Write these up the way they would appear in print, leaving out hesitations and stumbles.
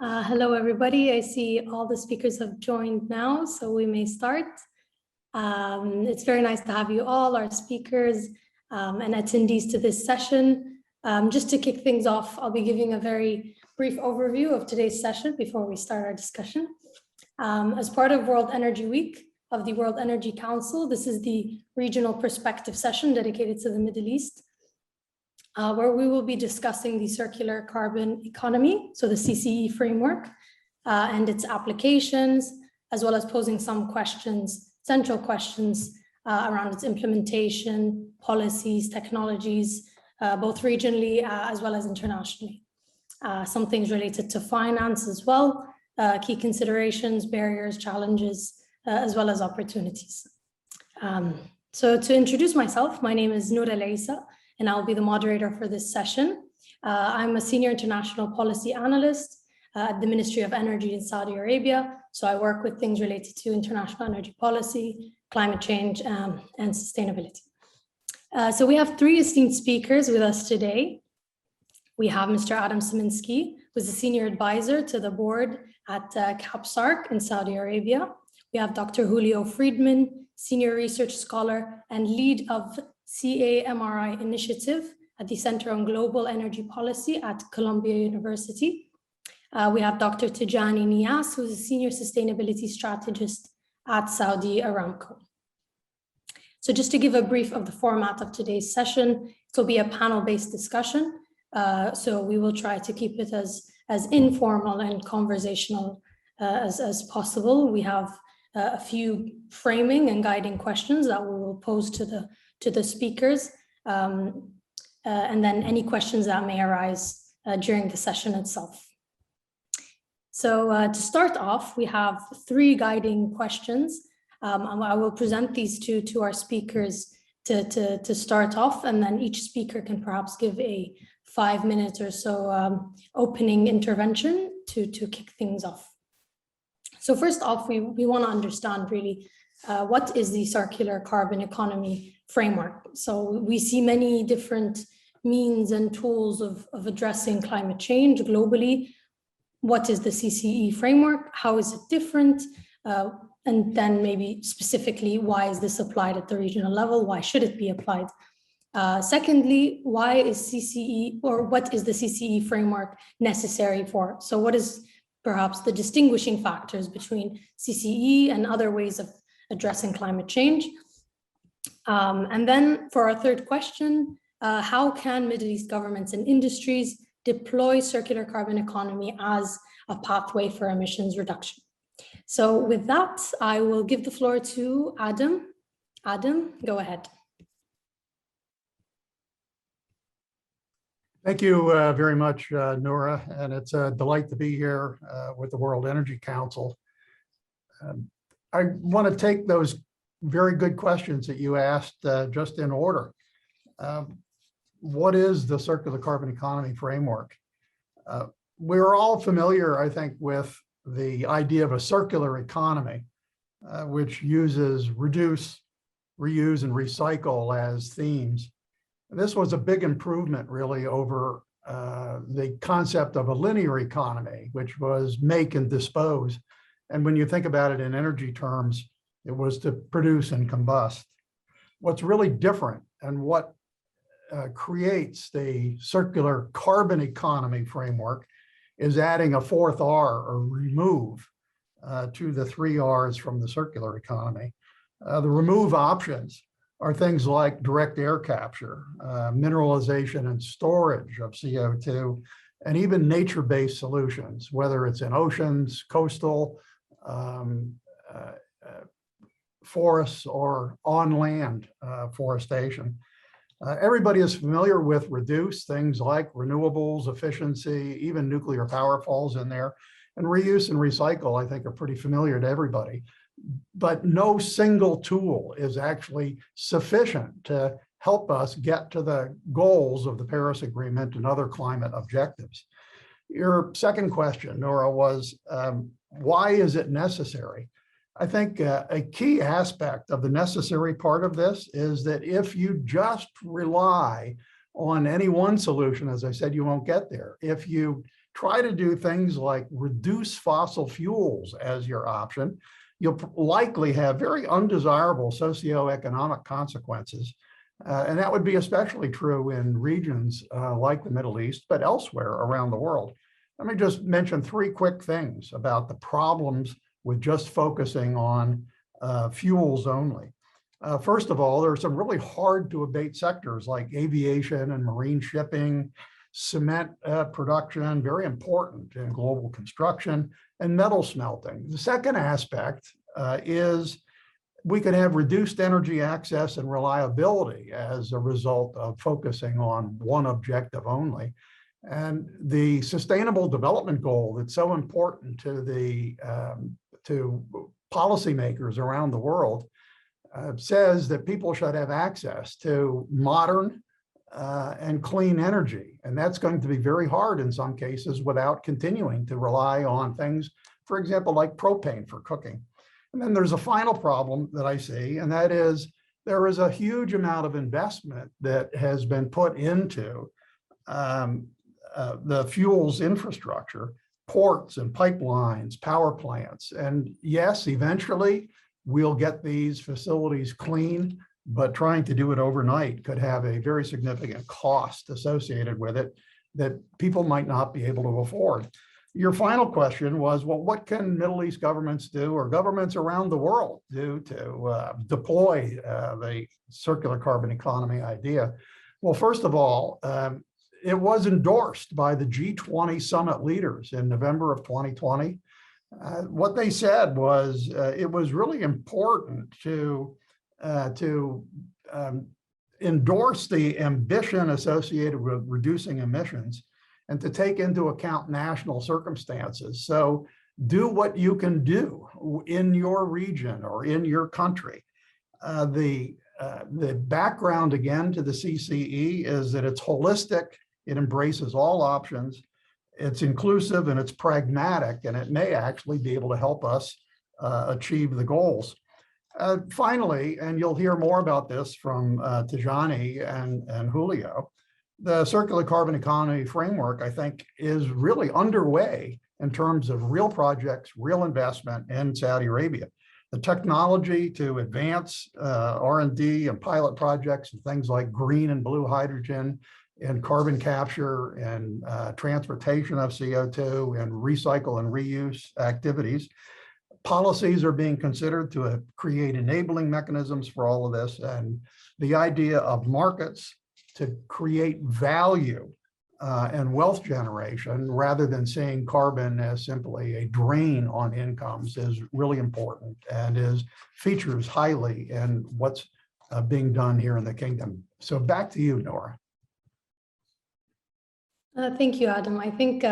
Hello, everybody. I see all the speakers have joined now, so we may start. It's very nice to have you all, our speakers and attendees to this session. Just to kick things off, I'll be giving a very brief overview of today's session before we start our discussion. As part of World Energy Week of the World Energy Council, this is the regional perspective session dedicated to the Middle East, where we will be discussing the circular carbon economy, so the CCE framework and its applications, as well as posing some questions, central questions around its implementation, policies, technologies, both regionally as well as internationally. Some things related to finance as well, key considerations, barriers, challenges, as well as opportunities. So to introduce myself, my name is Noura and I'll be the moderator for this session. I'm a senior international policy analyst at the Ministry of Energy in Saudi Arabia. So I work with things related to international energy policy, climate change, and sustainability. So we have three esteemed speakers with us today. We have Mr. Sieminski, who's a senior advisor to the board at KAPSARC in Saudi Arabia. We have Dr. Julio Friedman, senior research scholar and lead of CAMRI initiative at the Center on Global Energy Policy at Columbia University. We have Dr. Tijani Nias, who's a senior sustainability strategist at Saudi Aramco. So just to give a brief of the format of today's session, it will be a panel-based discussion. So we will try to keep it as informal and conversational as possible. We have a few framing and guiding questions that we will pose to the speakers, and then any questions that may arise during the session itself. So to start off, we have three guiding questions. I will present these to our speakers to start off, and then each speaker can perhaps give a 5 minute or so opening intervention to kick things off. So first off, we want to understand really what is the circular carbon economy framework. So we see many different means and tools of addressing climate change globally. What is the CCE framework? How is it different? And then maybe specifically, why is this applied at the regional level? Why should it be applied? Secondly, why is CCE, or what is the CCE framework necessary for? So what is perhaps the distinguishing factors between CCE and other ways of addressing climate change? And then for our third question, how can Middle East governments and industries deploy circular carbon economy as a pathway for emissions reduction? So with that, I will give the floor to Adam. Adam, go ahead. Thank you very much, Noura, and it's a delight to be here with the World Energy Council. I want to take those very good questions that you asked just in order. What is the circular carbon economy framework? We're all familiar, I think, with the idea of a circular economy, which uses reduce, reuse, and recycle as themes. This was a big improvement really over the concept of a linear economy, which was make and dispose. And when you think about it in energy terms, it was to produce and combust. What's really different and what creates the circular carbon economy framework is adding a fourth R, or remove, to the three R's from the circular economy. The remove options are things like direct air capture, mineralization and storage of CO2, and even nature-based solutions, whether it's in oceans, coastal, forests, or on land forestation. Everybody is familiar with reduce, things like renewables, efficiency, even nuclear power falls in there. And reuse and recycle, I think, are pretty familiar to everybody. But no single tool is actually sufficient to help us get to the goals of the Paris Agreement and other climate objectives. Your second question, Noura, was why is it necessary? I think a key aspect of the necessary part of this is that if you just rely on any one solution, as I said, you won't get there. If you try to do things like reduce fossil fuels as your option, you'll likely have very undesirable socio-economic consequences. And that would be especially true in regions like the Middle East, but elsewhere around the world. Let me just mention three quick things about the problems with just focusing on fuels only. First of all, there are some really hard to abate sectors like aviation and marine shipping, cement production, very important in global construction, and metal smelting. The second aspect is we could have reduced energy access and reliability as a result of focusing on one objective only. And the sustainable development goal that's so important to the to policymakers around the world says that people should have access to modern and clean energy. And that's going to be very hard in some cases without continuing to rely on things, for example, like propane for cooking. And then there's a final problem that I see, and that is there is a huge amount of investment that has been put into the fuels infrastructure, ports and pipelines, power plants. And yes, eventually we'll get these facilities clean, but trying to do it overnight could have a very significant cost associated with it that people might not be able to afford. Your final question was, well, what can Middle East governments do or governments around the world do to deploy the circular carbon economy idea? Well, first of all, it was endorsed by the G20 summit leaders in November of 2020. What they said was it was really important to endorse the ambition associated with reducing emissions and to take into account national circumstances. So do what you can do in your region or in your country. The background, again, to the CCE is that it's holistic, it embraces all options, it's inclusive, and it's pragmatic, and it may actually be able to help us achieve the goals. Finally, and you'll hear more about this from Tijani and Julio, the circular carbon economy framework, I think, is really underway in terms of real projects, real investment in Saudi Arabia. The technology to advance R&D and pilot projects and things like green and blue hydrogen and carbon capture and transportation of CO2 and recycle and reuse activities. Policies are being considered to create enabling mechanisms for all of this, and the idea of markets to create value and wealth generation rather than seeing carbon as simply a drain on incomes is really important and features highly in what's being done here in the kingdom. So back to you, Noura. Thank you, Adam. I think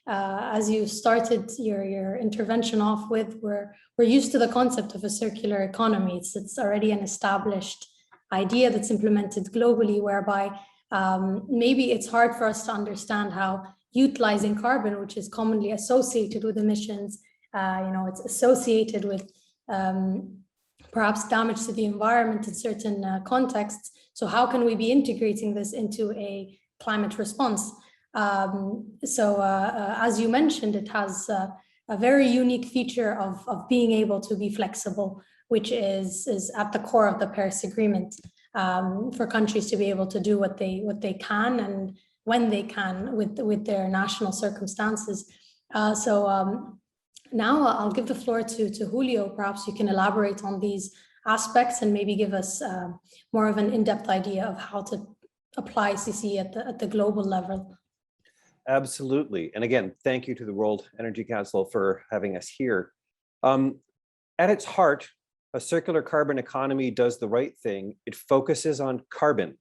as you started your intervention off with, we're used to the concept of a circular economy. It's already an established idea that's implemented globally, whereby maybe it's hard for us to understand how utilizing carbon, which is commonly associated with emissions, it's associated with perhaps damage to the environment in certain contexts. So how can we be integrating this into a climate response? As you mentioned, it has a very unique feature of being able to be flexible, which is at the core of the Paris Agreement, for countries to be able to do what they can and when they can with their national circumstances. Now I'll give the floor to Julio. Perhaps you can elaborate on these aspects and maybe give us more of an in-depth idea of how to apply CCE at the global level. Absolutely. And again, thank you to the World Energy Council for having us here. At its heart, a circular carbon economy does the right thing. It focuses on carbon.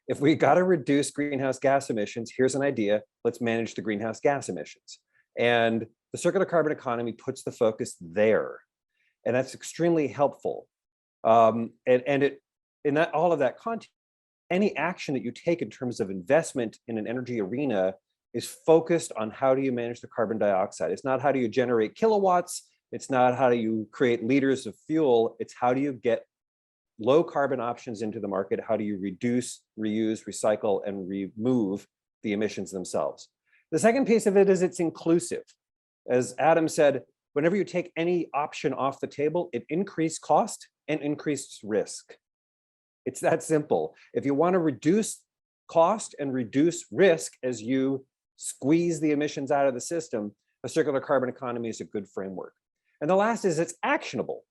If we got to reduce greenhouse gas emissions, here's an idea, let's manage the greenhouse gas emissions. And the circular carbon economy puts the focus there. And that's extremely helpful. In all of that context, any action that you take in terms of investment in an energy arena is focused on how do you manage the carbon dioxide. It's not how do you generate kilowatts. It's not how do you create liters of fuel. It's how do you get low carbon options into the market? How do you reduce, reuse, recycle, and remove the emissions themselves? The second piece of it is it's inclusive. As Adam said, whenever you take any option off the table, it increases cost and increases risk. It's that simple. If you want to reduce cost and reduce risk as you squeeze the emissions out of the system, a circular carbon economy is a good framework. And the last is it's actionable.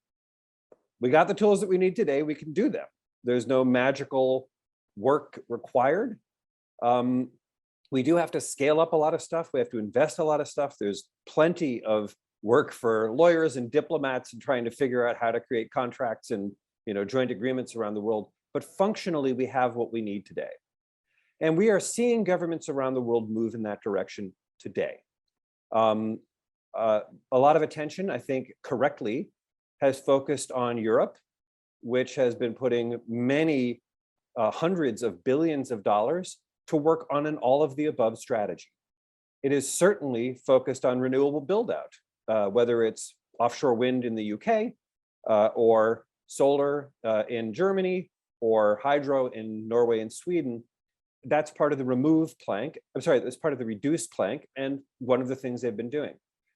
We got the tools that we need today, we can do them. There's no magical work required. We do have to scale up a lot of stuff. We have to invest a lot of stuff. There's plenty of work for lawyers and diplomats and trying to figure out how to create contracts and joint agreements around the world. But functionally, we have what we need today. And we are seeing governments around the world move in that direction today. A lot of attention, I think correctly, has focused on Europe, which has been putting many hundreds of billions of dollars to work on an all of the above strategy. It is certainly focused on renewable build out, whether it's offshore wind in the UK or solar in Germany or hydro in Norway and Sweden. That's part of the remove plank. I'm sorry, that's part of the reduce plank and one of the things they've been doing.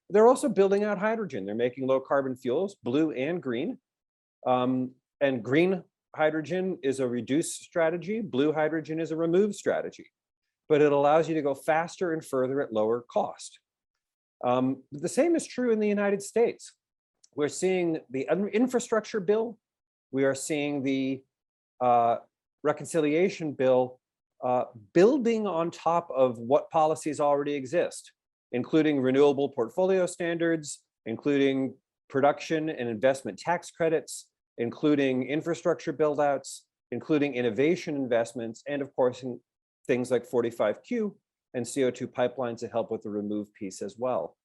They're also building out hydrogen. They're making low carbon fuels, blue and green. And green hydrogen is a reduce strategy. Blue hydrogen is a remove strategy. But it allows you to go faster and further at lower cost. The same is true in the United States. We're seeing the infrastructure bill. We are seeing the reconciliation bill building on top of what policies already exist, including renewable portfolio standards, including production and investment tax credits, including infrastructure buildouts, including innovation investments, and of course, in things like 45Q and CO2 pipelines to help with the remove piece as well.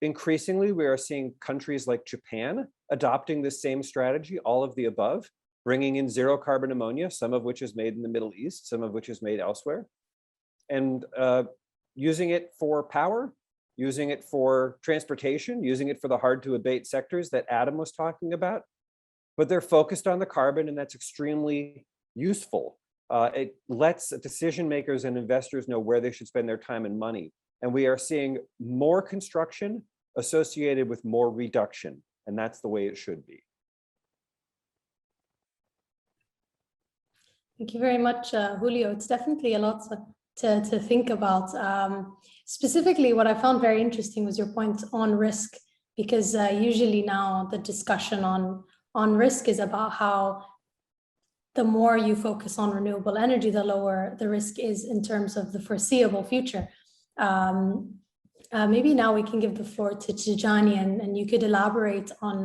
Increasingly, we are seeing countries like Japan adopting the same strategy, all of the above, bringing in zero carbon ammonia, some of which is made in the Middle East, some of which is made elsewhere, and using it for power, using it for transportation, using it for the hard to abate sectors that Adam was talking about. But they're focused on the carbon, and that's extremely useful. It lets decision makers and investors know where they should spend their time and money. And we are seeing more construction associated with more reduction, and that's the way it should be. Thank you very much, Julio. It's definitely a lot to think about. Specifically, what I found very interesting was your point on risk, because usually now the discussion on risk is about how the more you focus on renewable energy, the lower the risk is in terms of the foreseeable future. Maybe now we can give the floor to Tijani, and you could elaborate on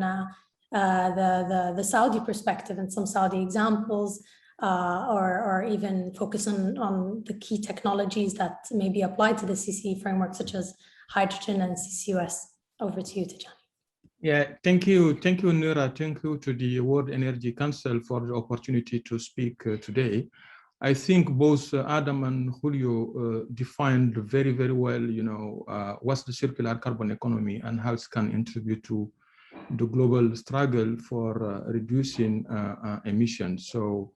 the Saudi perspective and some Saudi examples, or even focus on the key technologies that may be applied to the CCE framework, such as hydrogen and CCUS. Over to you, Tijani. Yeah, thank you, Noura. Thank you to the World Energy Council for the opportunity to speak today. I think both Adam and Julio defined very, very well, what's the circular carbon economy and how it can contribute to the global struggle for reducing emissions. So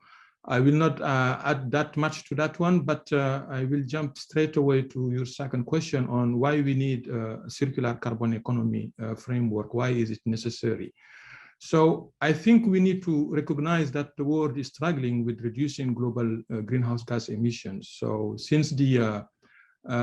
I will not add that much to that one, but I will jump straight away to your second question on why we need a circular carbon economy framework. Why is it necessary? So I think we need to recognize that the world is struggling with reducing global greenhouse gas emissions. So since the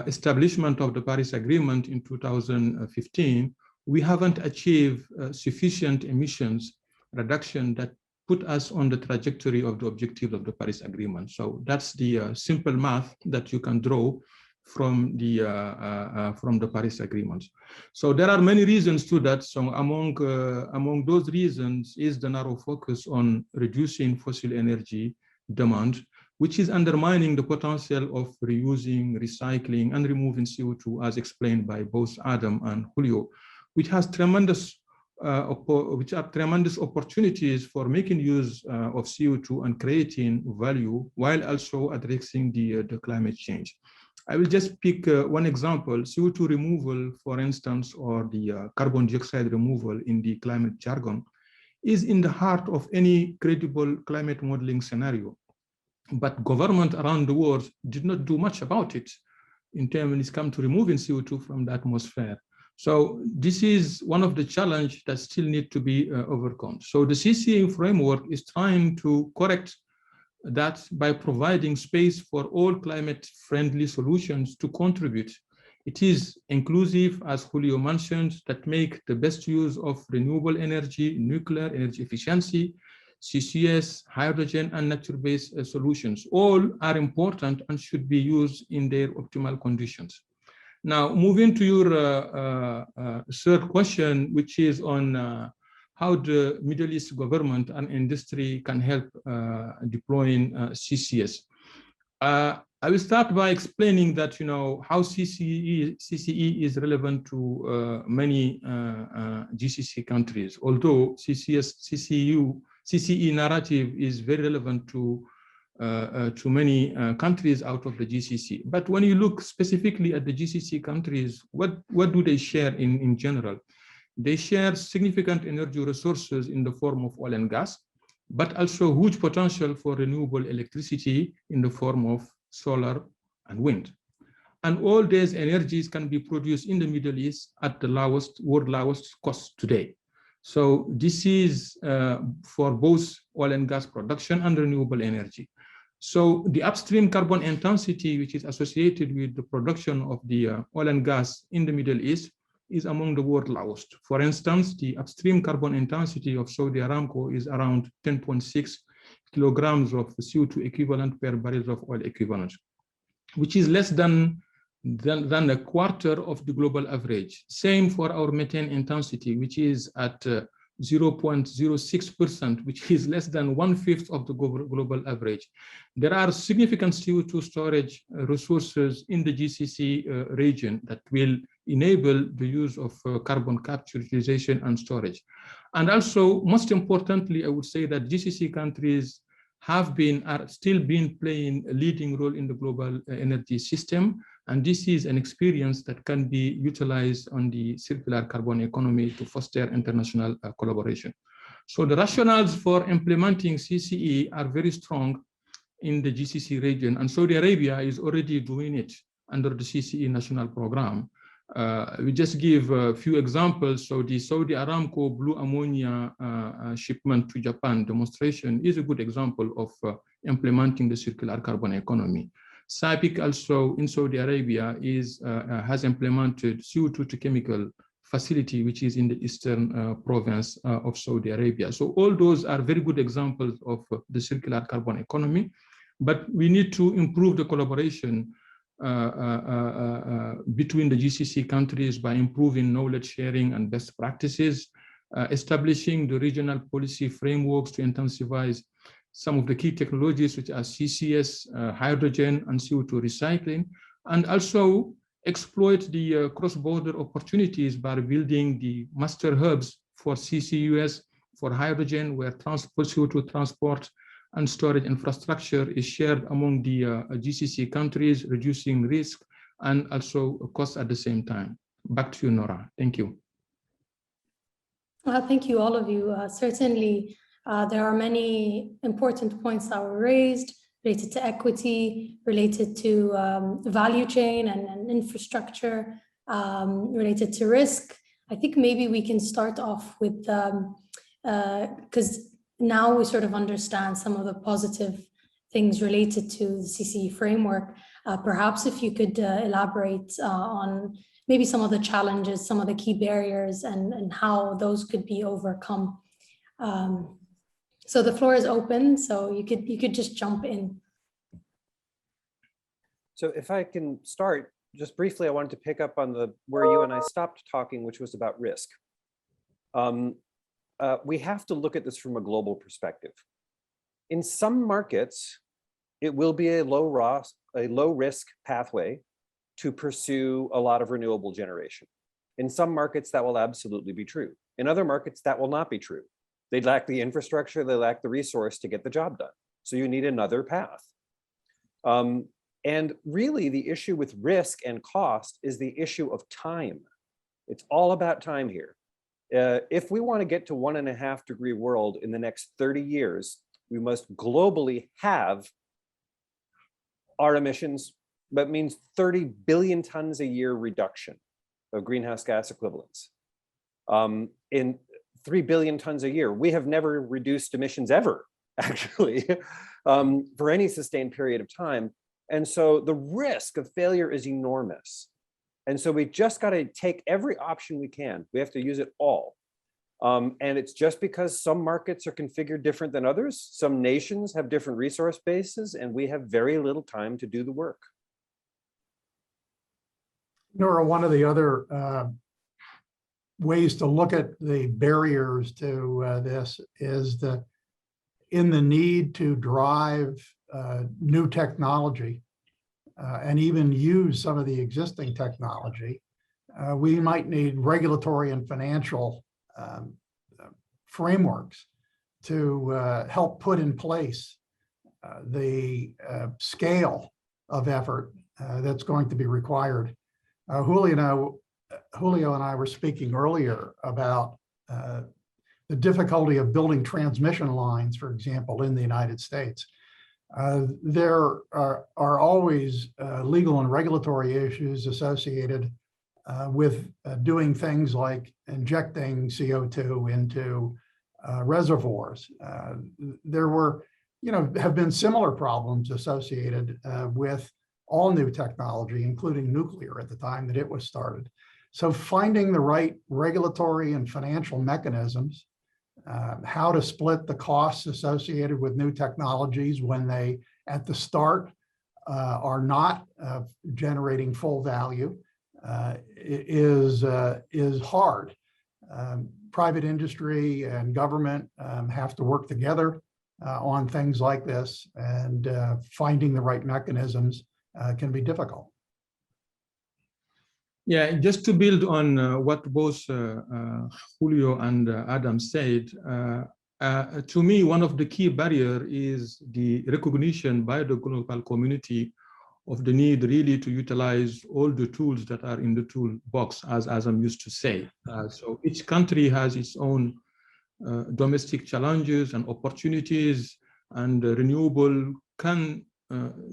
establishment of the Paris Agreement in 2015, we haven't achieved sufficient emissions reduction that put us on the trajectory of the objective of the Paris Agreement. So that's the simple math that you can draw from the Paris Agreement. So there are many reasons to that. So among those reasons is the narrow focus on reducing fossil energy demand, which is undermining the potential of reusing, recycling, and removing CO2, as explained by both Adam and Julio, which are tremendous opportunities for making use of CO2 and creating value while also addressing the climate change. I will just pick one example, CO2 removal, for instance, or the carbon dioxide removal in the climate jargon is in the heart of any credible climate modeling scenario. But government around the world did not do much about it. in terms when it's come to removing CO2 from the atmosphere. So this is one of the challenges that still need to be overcome. So the CCA framework is trying to correct that by providing space for all climate-friendly solutions to contribute. It is inclusive, as Julio mentioned, that make the best use of renewable energy, nuclear energy efficiency, CCS, hydrogen, and nature-based solutions. All are important and should be used in their optimal conditions. Now, moving to your third question, which is on how the Middle East government and industry can help deploying CCS. I will start by explaining that, how CCE is relevant to many GCC countries, although CCE narrative is very relevant to many countries out of the GCC. But when you look specifically at the GCC countries, what do they share in general? They share significant energy resources in the form of oil and gas, but also huge potential for renewable electricity in the form of solar and wind. And all these energies can be produced in the Middle East at the world lowest cost today. So this is for both oil and gas production and renewable energy. So the upstream carbon intensity, which is associated with the production of the oil and gas in the Middle East, is among the world lowest. For instance, the upstream carbon intensity of Saudi Aramco is around 10.6 kilograms of CO2 equivalent per barrel of oil equivalent, which is less than a quarter of the global average. Same for our methane intensity, which is at 0.06%, which is less than 1/5 of the global average. There are significant CO2 storage resources in the GCC region that will enable the use of carbon capture, utilization, and storage. And also, most importantly, I would say that GCC countries are still playing a leading role in the global energy system. And this is an experience that can be utilized on the circular carbon economy to foster international collaboration. So the rationales for implementing CCE are very strong in the GCC region, and Saudi Arabia is already doing it under the CCE national program. We just give a few examples. So the Saudi Aramco blue ammonia shipment to Japan demonstration is a good example of implementing the circular carbon economy. SABIC also in Saudi Arabia has implemented CO2 to chemical facility, which is in the eastern province of Saudi Arabia. So all those are very good examples of the circular carbon economy, but we need to improve the collaboration between the GCC countries by improving knowledge sharing and best practices, establishing the regional policy frameworks to intensify some of the key technologies such as CCS, hydrogen, and CO2 recycling, and also exploit the cross-border opportunities by building the master hubs for CCUS, for hydrogen, where CO2 transport and storage infrastructure is shared among the GCC countries, reducing risk and also cost at the same time. Back to you, Noura. Thank you. Thank you, all of you. Certainly, there are many important points that were raised related to equity, related to value chain and infrastructure, related to risk. I think maybe we can start off with, because now we sort of understand some of the positive things related to the CCE framework. Perhaps if you could elaborate on maybe some of the challenges, some of the key barriers, and how those could be overcome. So the floor is open, so you could just jump in. So if I can start, just briefly, I wanted to pick up on where you and I stopped talking, which was about risk. We have to look at this from a global perspective. In some markets, it will be a low risk pathway to pursue a lot of renewable generation. In some markets, that will absolutely be true. In other markets, that will not be true. They lack the infrastructure, they lack the resource to get the job done. So you need another path. And really the issue with risk and cost is the issue of time. It's all about time here. If we want to get to 1.5 degree world in the next 30 years, we must globally have our emissions but means 30 billion tons a year reduction of greenhouse gas equivalents. In 3 billion tons a year, we have never reduced emissions ever, actually, for any sustained period of time. And so the risk of failure is enormous. And so we just got to take every option we can. We have to use it all. And it's just because some markets are configured different than others. Some nations have different resource bases, and we have very little time to do the work. Noura, one of the other ways to look at the barriers to this is in the need to drive new technology and even use some of the existing technology. We might need regulatory and financial frameworks to help put in place the scale of effort that's going to be required. Julio and I were speaking earlier about the difficulty of building transmission lines, for example, in the United States. There are always legal and regulatory issues associated with doing things like injecting CO2 into reservoirs. There were, have been similar problems associated with all new technology, including nuclear at the time that it was started. So finding the right regulatory and financial mechanisms, how to split the costs associated with new technologies when they, at the start, are not generating full value, is hard. Private industry and government have to work together on things like this, and finding the right mechanisms can be difficult. Yeah, just to build on what both Julio and Adam said, to me, one of the key barriers is the recognition by the global community of the need really to utilize all the tools that are in the toolbox, as I'm used to say. So each country has its own domestic challenges and opportunities, and renewable can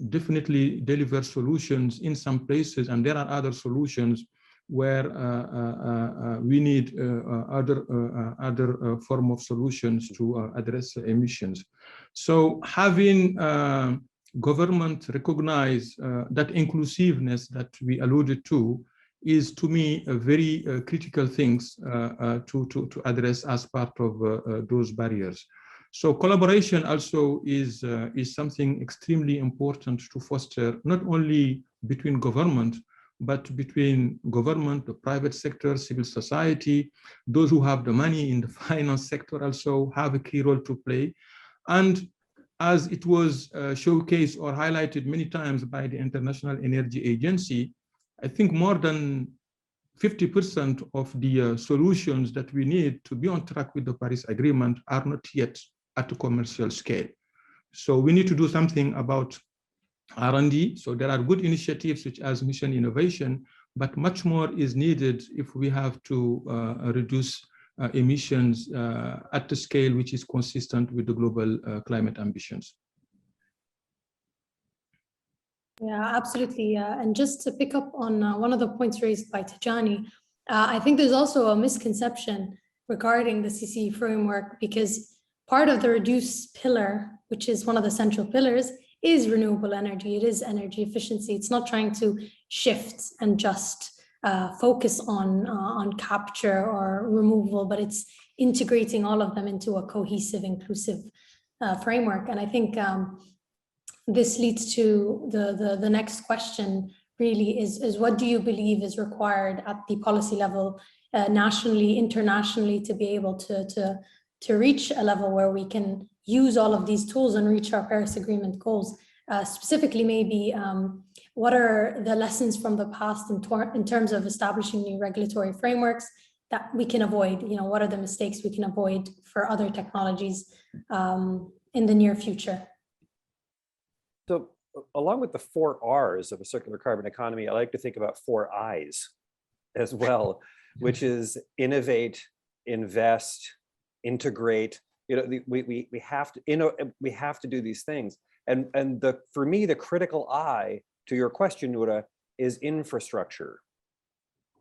definitely deliver solutions in some places, and there are other solutions where we need other form of solutions to address emissions. So having government recognize that inclusiveness that we alluded to is, to me, a very critical things to address as part of those barriers. So collaboration also is something extremely important to foster, not only between government, but between government, the private sector, civil society. Those who have the money in the finance sector also have a key role to play. And as it was showcased or highlighted many times by the International Energy Agency, I think more than 50% of the solutions that we need to be on track with the Paris Agreement are not yet at a commercial scale. So we need to do something about R&D. So there are good initiatives such as mission innovation, but much more is needed if we have to reduce emissions at the scale which is consistent with the global climate ambitions. Yeah, absolutely. And just to pick up on one of the points raised by Tijani, I think there's also a misconception regarding the CCE framework, because part of the reduce pillar, which is one of the central pillars, is renewable energy. It is energy efficiency. It's not trying to shift and just focus on capture or removal, but it's integrating all of them into a cohesive, inclusive framework. And I think this leads to the next question, really, is what do you believe is required at the policy level, nationally, internationally, to be able to reach a level where we can use all of these tools and reach our Paris Agreement goals? Specifically, maybe what are the lessons from the past in terms of establishing new regulatory frameworks that we can avoid? What are the mistakes we can avoid for other technologies in the near future? So along with the 4 R's of a circular carbon economy, I like to think about 4 I's as well, which is innovate, invest, integrate. We have to do these things. And for me, the critical I to your question, Noura, is infrastructure.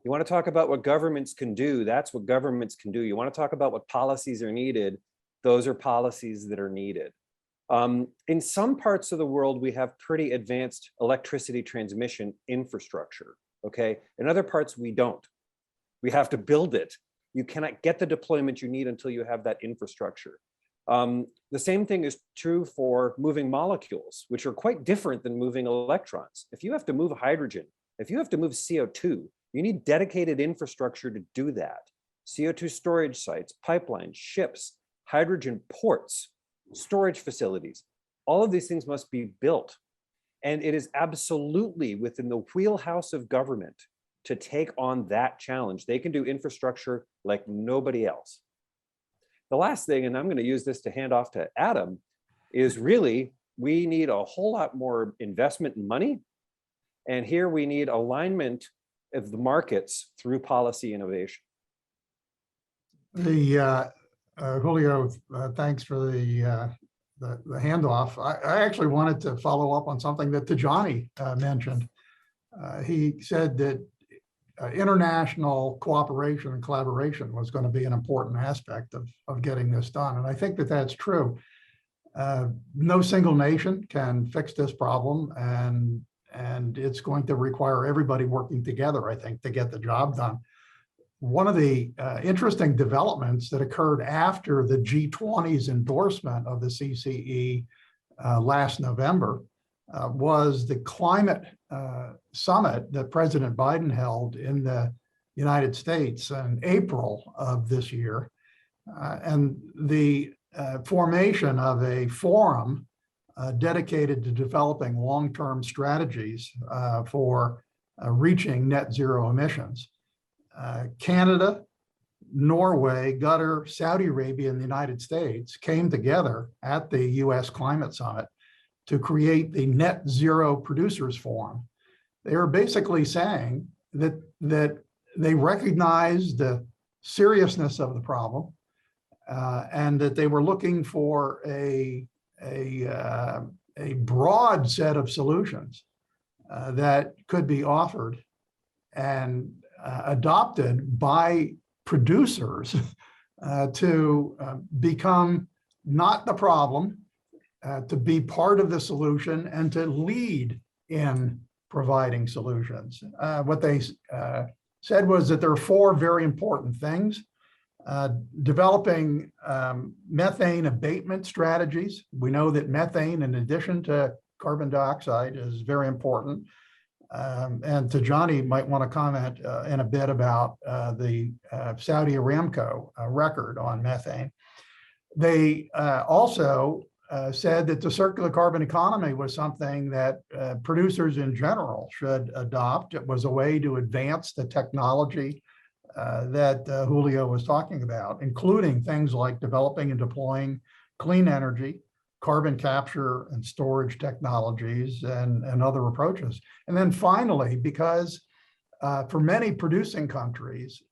You want to talk about what governments can do, that's what governments can do. You want to talk about what policies are needed, those are policies that are needed. In some parts of the world, we have pretty advanced electricity transmission infrastructure, okay? In other parts, we don't. We have to build it. You cannot get the deployment you need until you have that infrastructure. The same thing is true for moving molecules, which are quite different than moving electrons. If you have to move hydrogen, if you have to move CO2, you need dedicated infrastructure to do that. CO2 storage sites, pipelines, ships, hydrogen ports, storage facilities, all of these things must be built. And it is absolutely within the wheelhouse of government to take on that challenge. They can do infrastructure like nobody else. The last thing, and I'm going to use this to hand off to Adam, is really we need a whole lot more investment in money. And here we need alignment of the markets through policy innovation. Julio, thanks for the handoff. I actually wanted to follow up on something that Tajani mentioned. He said that international cooperation and collaboration was going to be an important aspect of getting this done. And I think that that's true. No single nation can fix this problem, and it's going to require everybody working together, I think, to get the job done. One of the interesting developments that occurred after the G20's endorsement of the CCE last November was the climate summit that President Biden held in the United States in April of this year. And the formation of a forum dedicated to developing long-term strategies for reaching net zero emissions. Canada, Norway, Qatar, Saudi Arabia, and the United States came together at the US Climate Summit to create the Net Zero Producers Forum. They were basically saying that they recognized the seriousness of the problem and that they were looking for a broad set of solutions that could be offered and adopted by producers to become not the problem, to be part of the solution and to lead in providing solutions. What they said was that there are four very important things. Developing methane abatement strategies. We know that methane, in addition to carbon dioxide, is very important. And Tajani might want to comment in a bit about the Saudi Aramco record on methane. They also said that the circular carbon economy was something that producers in general should adopt. It was a way to advance the technology that Julio was talking about, including things like developing and deploying clean energy, carbon capture and storage technologies, and other approaches. And then finally, because for many producing countries,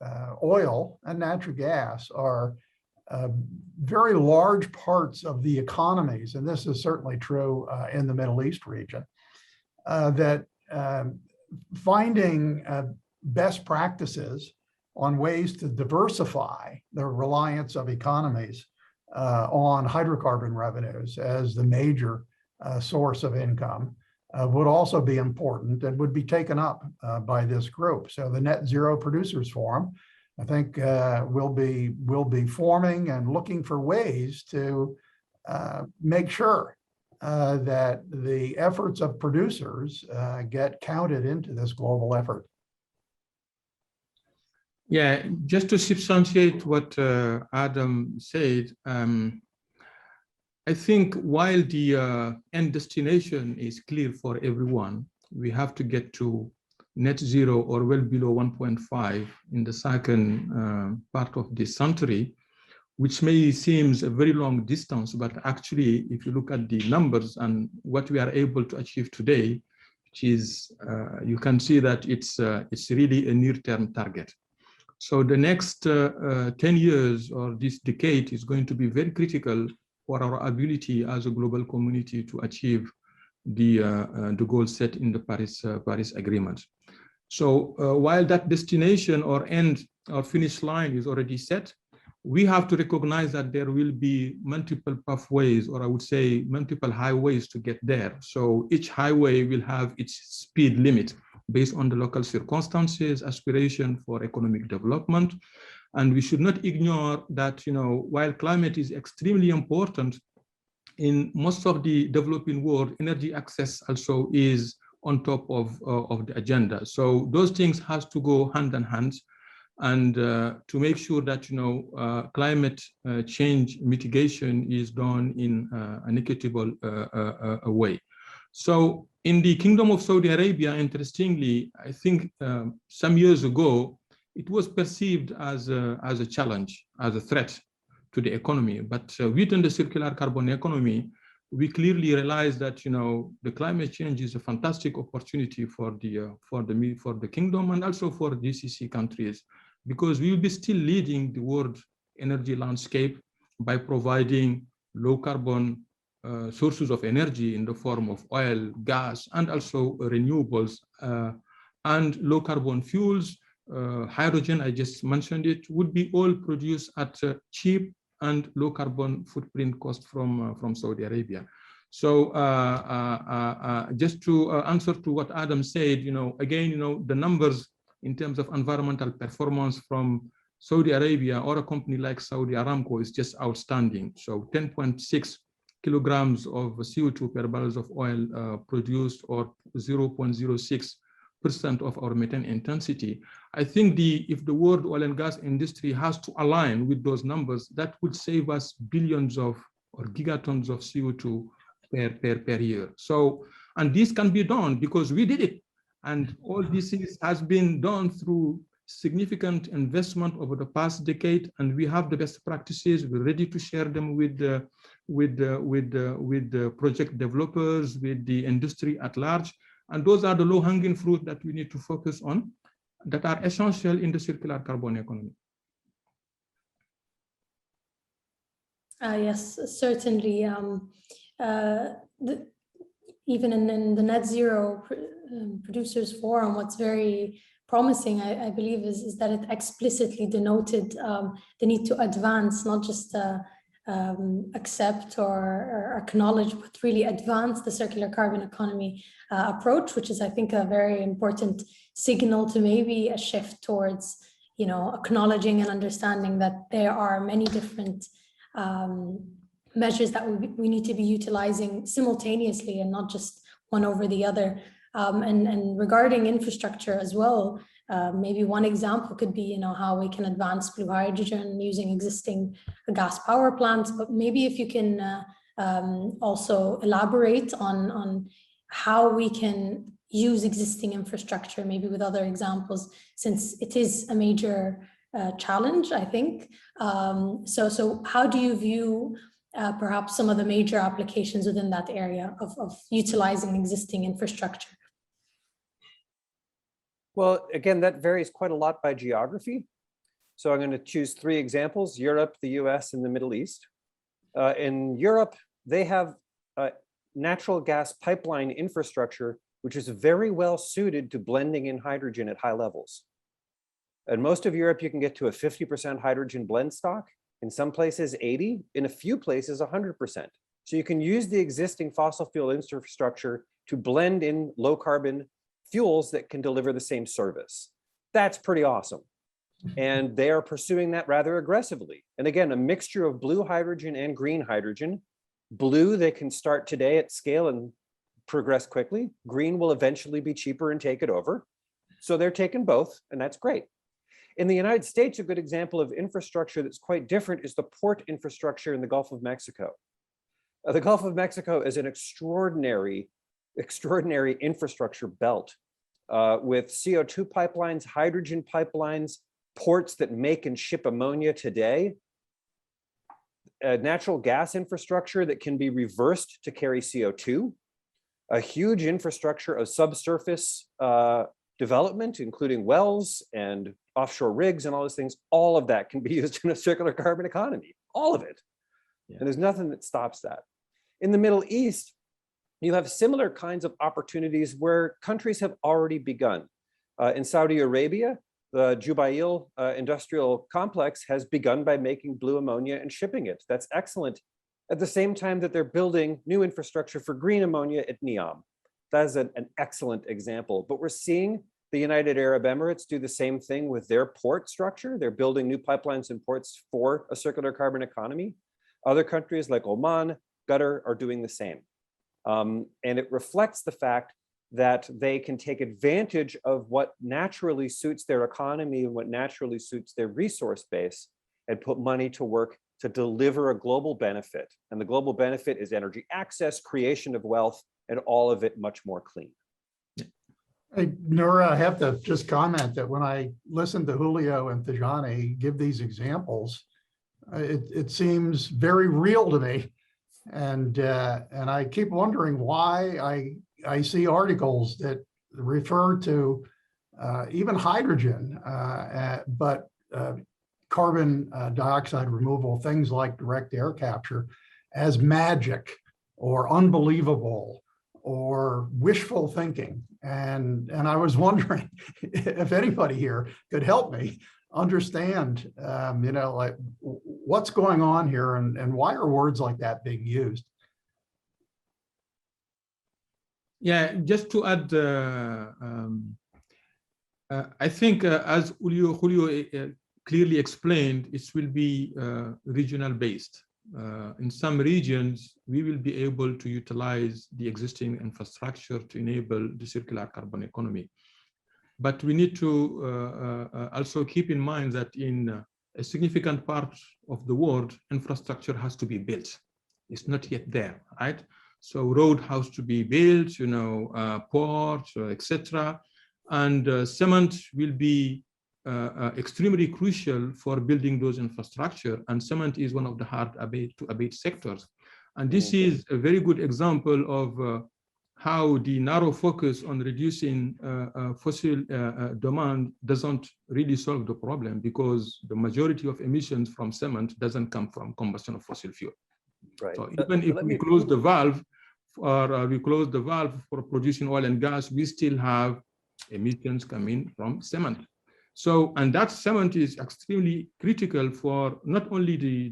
oil and natural gas are very large parts of the economies, and this is certainly true in the Middle East region, that finding best practices on ways to diversify the reliance of economies on hydrocarbon revenues as the major source of income would also be important and would be taken up by this group. So the Net Zero Producers Forum, I think, will be forming and looking for ways to make sure that the efforts of producers get counted into this global effort. Yeah, just to substantiate what Adam said, I think while the end destination is clear for everyone, we have to get to net zero or well below 1.5 in the second part of this century, which may seem a very long distance, but actually, if you look at the numbers and what we are able to achieve today, which is, you can see that it's really a near-term target. So the next 10 years or this decade is going to be very critical for our ability as a global community to achieve the goal set in the Paris Agreement. So while that destination or end or finish line is already set, we have to recognize that there will be multiple pathways, or I would say multiple highways to get there. So each highway will have its speed limit based on the local circumstances, aspiration for economic development. And we should not ignore that, you know, while climate is extremely important, in most of the developing world, energy access also is on top of the agenda. So those things has to go hand in hand, and to make sure that, you know, climate change mitigation is done in an equitable way. So in the Kingdom of Saudi Arabia, interestingly, I think some years ago, it was perceived as a challenge, as a threat to the economy. But within the circular carbon economy, we clearly realize that, you know, the climate change is a fantastic opportunity for the kingdom and also for GCC countries, because we will be still leading the world energy landscape by providing low carbon sources of energy in the form of oil, gas, and also renewables and low carbon fuels. Hydrogen, I just mentioned it, would be all produced at cheap and low carbon footprint cost from Saudi Arabia. So just to answer to what Adam said, you know, again, you know, the numbers in terms of environmental performance from Saudi Arabia or a company like Saudi Aramco is just outstanding. So 10.6 kilograms of CO2 per barrels of oil produced, or 0.06% of our methane intensity. I think if the world oil and gas industry has to align with those numbers, that would save us billions of or gigatons of CO2 per year. So, and this can be done because we did it. And all this has been done through significant investment over the past decade, and we have the best practices. We're ready to share them with the project developers, with the industry at large. And those are the low-hanging fruit that we need to focus on, that are essential in the circular carbon economy. Yes, certainly. Even in the Net Zero Producers Forum, what's very promising, I believe, is that it explicitly denoted the need to advance, not just accept or acknowledge, but really advance the circular carbon economy approach, which is, I think, a very important signal to maybe a shift towards, you know, acknowledging and understanding that there are many different measures that we need to be utilizing simultaneously and not just one over the other. And regarding infrastructure as well, maybe one example could be, you know, how we can advance blue hydrogen using existing gas power plants. But maybe if you can also elaborate on how we can use existing infrastructure, maybe with other examples, since it is a major challenge, I think. So how do you view perhaps some of the major applications within that area of utilizing existing infrastructure? Well, again, that varies quite a lot by geography. So I'm going to choose 3 examples: Europe, the US, and the Middle East. In Europe, they have natural gas pipeline infrastructure, which is very well suited to blending in hydrogen at high levels. In most of Europe, you can get to a 50% hydrogen blend stock. In some places, 80, in a few places, 100%. So you can use the existing fossil fuel infrastructure to blend in low carbon fuels that can deliver the same service. That's pretty awesome. And they are pursuing that rather aggressively. And again, a mixture of blue hydrogen and green hydrogen. Blue, they can start today at scale and progress quickly. Green will eventually be cheaper and take it over. So they're taking both, and that's great. In the United States, a good example of infrastructure that's quite different is the port infrastructure in the Gulf of Mexico. The Gulf of Mexico is an extraordinary infrastructure belt with CO2 pipelines, hydrogen pipelines, ports that make and ship ammonia today, natural gas infrastructure that can be reversed to carry CO2, a huge infrastructure of subsurface development, including wells and offshore rigs and all those things. All of that can be used in a circular carbon economy, all of it. Yeah. And there's nothing that stops that. In the Middle East, you have similar kinds of opportunities where countries have already begun. In Saudi Arabia, the Jubail industrial complex has begun by making blue ammonia and shipping it. That's excellent. At the same time that they're building new infrastructure for green ammonia at Neom. That is an excellent example. But we're seeing the United Arab Emirates do the same thing with their port structure. They're building new pipelines and ports for a circular carbon economy. Other countries like Oman, Qatar are doing the same. And it reflects the fact that they can take advantage of what naturally suits their economy and what naturally suits their resource base and put money to work to deliver a global benefit. And the global benefit is energy access, creation of wealth, and all of it much more clean. Hey, Noura, I have to just comment that when I listen to Julio and Tijani give these examples, it seems very real to me. And I keep wondering why I see articles that refer to even hydrogen, but carbon dioxide removal, things like direct air capture, as magic or unbelievable or wishful thinking. And I was wondering if anybody here could help me understand, like what's going on here and why are words like that being used? Yeah, just to add, I think as Julio clearly explained, it will be regional based. In some regions, we will be able to utilize the existing infrastructure to enable the circular carbon economy. But we need to also keep in mind that in a significant part of the world, infrastructure has to be built. It's not yet there, right? So road has to be built, ports, etc. And cement will be extremely crucial for building those infrastructure. And cement is one of the hard to abate sectors. And this is a very good example of how the narrow focus on reducing fossil demand doesn't really solve the problem, because the majority of emissions from cement doesn't come from combustion of fossil fuel. Right. So even if we close the valve, or we close the valve for producing oil and gas, we still have emissions coming from cement. So, and that cement is extremely critical for not only the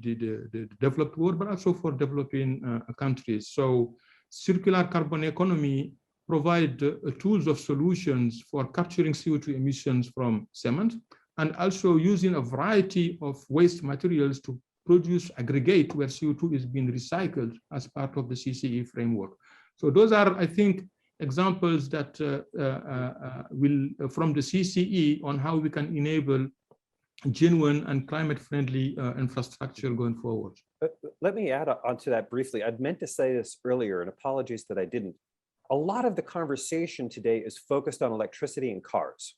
developed world, but also for developing countries. So circular carbon economy provide tools of solutions for capturing CO2 emissions from cement, and also using a variety of waste materials to produce aggregate where CO2 is being recycled as part of the CCE framework. So those are, I think, examples that will from the CCE on how we can enable genuine and climate-friendly infrastructure going forward. Let me add on to that briefly. I'd meant to say this earlier, and apologies that I didn't. A lot of the conversation today is focused on electricity and cars.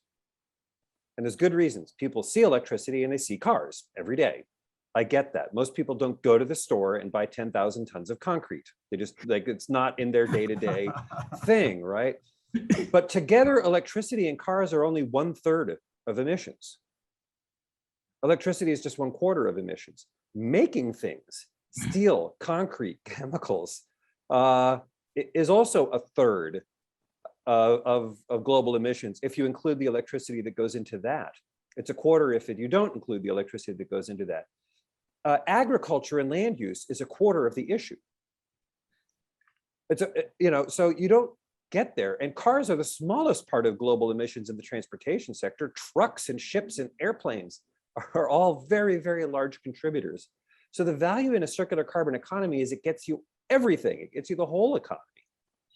And there's good reasons. People see electricity and they see cars every day. I get that. Most people don't go to the store and buy 10,000 tons of concrete. They just, like, it's not in their day-to-day thing, right? But together, electricity and cars are only 1/3 of emissions. Electricity is just 1/4 of emissions. Making things, steel, concrete, chemicals, is also 1/3 of global emissions if you include the electricity that goes into that. It's 1/4 if you don't include the electricity that goes into that. Agriculture and land use is 1/4 of the issue. It's so you don't get there. And cars are the smallest part of global emissions in the transportation sector. Trucks and ships and airplanes are all very, very large contributors. So the value in a circular carbon economy is it gets you everything. It gets you the whole economy.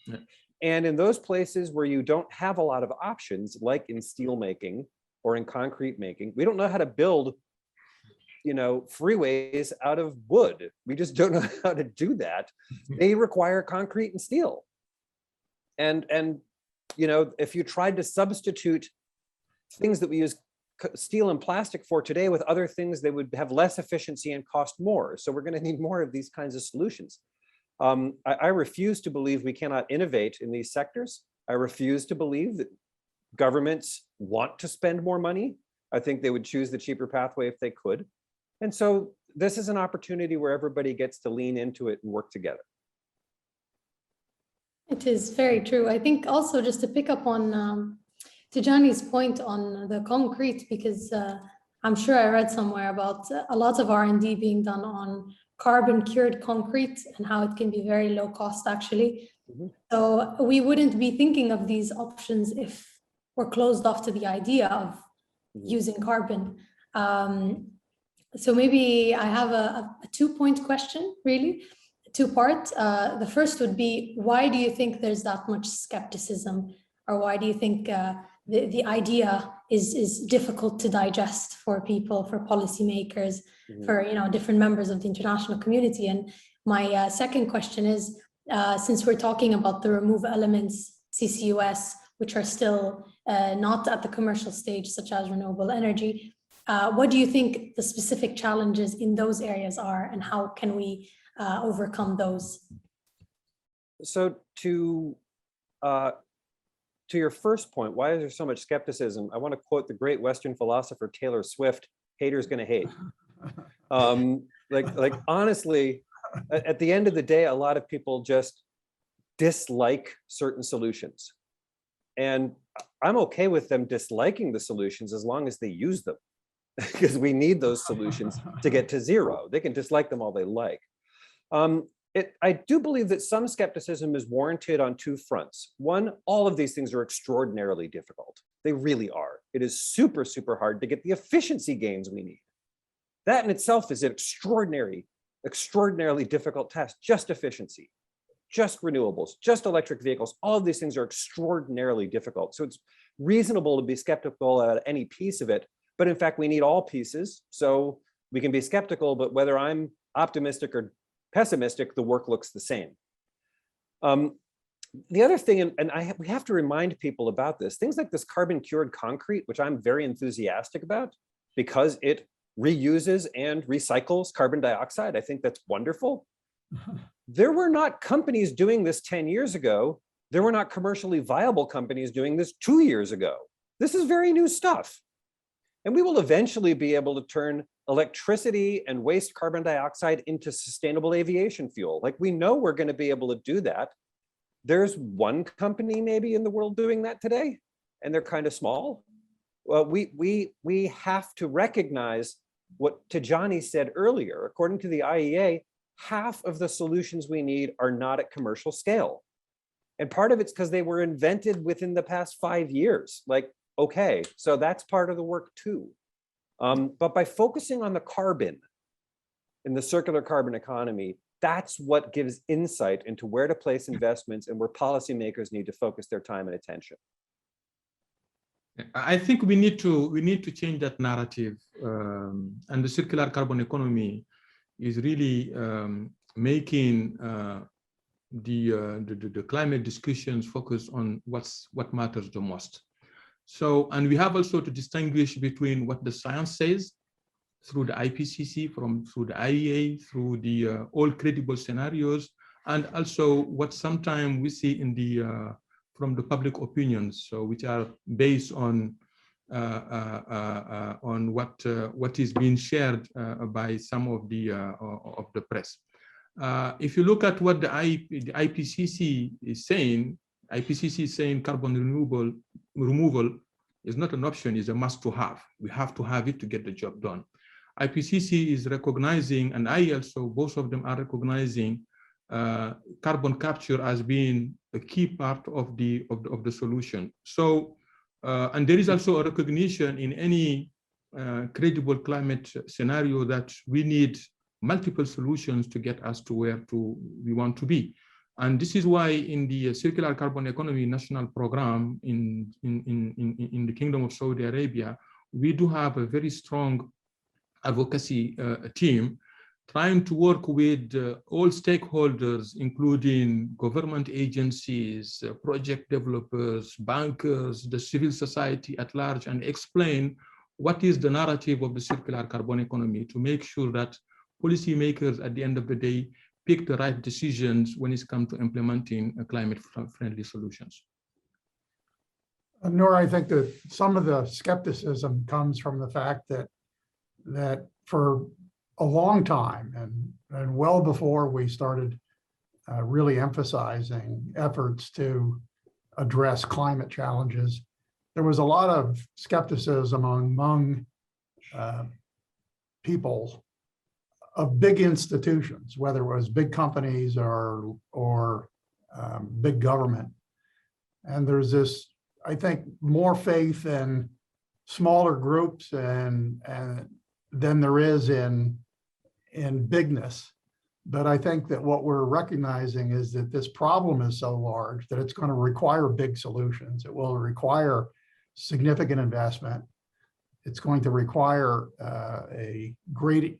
Yeah. And in those places where you don't have a lot of options, like in steel making or in concrete making, we don't know how to build freeways out of wood. We just don't know how to do that. They require concrete and steel. And if you tried to substitute things that we use steel and plastic for today with other things, they would have less efficiency and cost more. So we're going to need more of these kinds of solutions. I refuse to believe we cannot innovate in these sectors. I refuse to believe that governments want to spend more money. I think they would choose the cheaper pathway if they could. And so this is an opportunity where everybody gets to lean into it and work together. It is very true. I think also just to pick up on Tijani's point on the concrete, because I'm sure I read somewhere about a lot of R&D being done on carbon cured concrete and how it can be very low cost actually. Mm-hmm. So we wouldn't be thinking of these options if we're closed off to the idea of using carbon. So maybe I have a 2-point question, really, 2-part. The first would be, why do you think there's that much skepticism, or why do you think the idea is difficult to digest for people, for policymakers, for different members of the international community? And my second question is, since we're talking about the remove elements, CCUS, which are still not at the commercial stage, such as renewable energy, what do you think the specific challenges in those areas are, and how can we overcome those? So to your first point, why is there so much skepticism? I want to quote the great Western philosopher Taylor Swift: "Haters gonna hate." Like honestly, at the end of the day, a lot of people just dislike certain solutions, and I'm okay with them disliking the solutions as long as they use them, because we need those solutions to get to zero. They can dislike them all they like. I do believe that some skepticism is warranted on 2 fronts. One, all of these things are extraordinarily difficult. They really are. It is super, super hard to get the efficiency gains we need. That in itself is an extraordinarily difficult task. Just efficiency, just renewables, just electric vehicles. All of these things are extraordinarily difficult. So it's reasonable to be skeptical about any piece of it. But in fact, we need all pieces. So we can be skeptical, but whether I'm optimistic or pessimistic, the work looks the same. The other thing, and we have to remind people about this, things like this carbon cured concrete, which I'm very enthusiastic about because it reuses and recycles carbon dioxide. I think that's wonderful. There were not companies doing this 10 years ago. There were not commercially viable companies doing this 2 years ago. This is very new stuff. And we will eventually be able to turn electricity and waste carbon dioxide into sustainable aviation fuel. Like, we know we're going to be able to do that. There's one company maybe in the world doing that today, and they're kind of small. Well, we have to recognize what Tijani said earlier. According to the IEA, half of the solutions we need are not at commercial scale. And part of it's because they were invented within the past 5 years. Like, okay, so that's part of the work too. But by focusing on the carbon in the circular carbon economy, that's what gives insight into where to place investments and where policymakers need to focus their time and attention. I think we need to change that narrative, and the circular carbon economy is really making the climate discussions focus on what matters the most. So, and we have also to distinguish between what the science says through the IPCC, through the IEA, through the all credible scenarios, and also what sometimes we see in the from the public opinions, so which are based on what is being shared by some of the press. If you look at what the IPCC is saying, IPCC is saying carbon removal is not an option, is a must to have. We have to have it to get the job done. IPCC is recognizing, and I also, both of them are recognizing carbon capture as being a key part of the solution. So, and there is also a recognition in any credible climate scenario that we need multiple solutions to get us to where we want to be. And this is why in the Circular Carbon Economy National Program in the Kingdom of Saudi Arabia, we do have a very strong advocacy team trying to work with all stakeholders, including government agencies, project developers, bankers, the civil society at large, and explain what is the narrative of the circular carbon economy to make sure that policymakers at the end of the day pick the right decisions when it's come to implementing climate-friendly solutions. Noura, I think that some of the skepticism comes from the fact that for a long time and well before we started really emphasizing efforts to address climate challenges. There was a lot of skepticism among people of big institutions, whether it was big companies or big government. And there's this, I think, more faith in smaller groups and than there is in bigness. But I think that what we're recognizing is that this problem is so large that it's going to require big solutions. It will require significant investment. It's going to require a great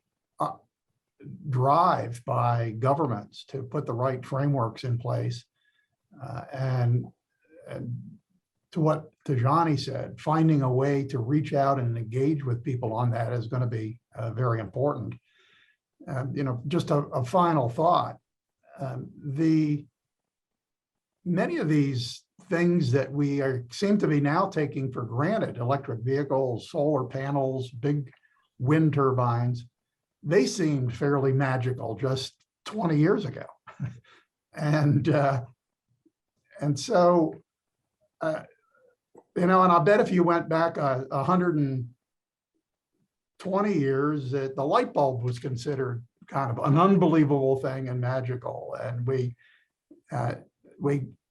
drive by governments to put the right frameworks in place. And to what Tajani said, finding a way to reach out and engage with people on that is going to be very important. Just a final thought. Many of these things that we seem to be now taking for granted, electric vehicles, solar panels, big wind turbines, they seemed fairly magical just 20 years ago. And so, and I bet if you went back 120 years, that the light bulb was considered kind of an unbelievable thing and magical. And we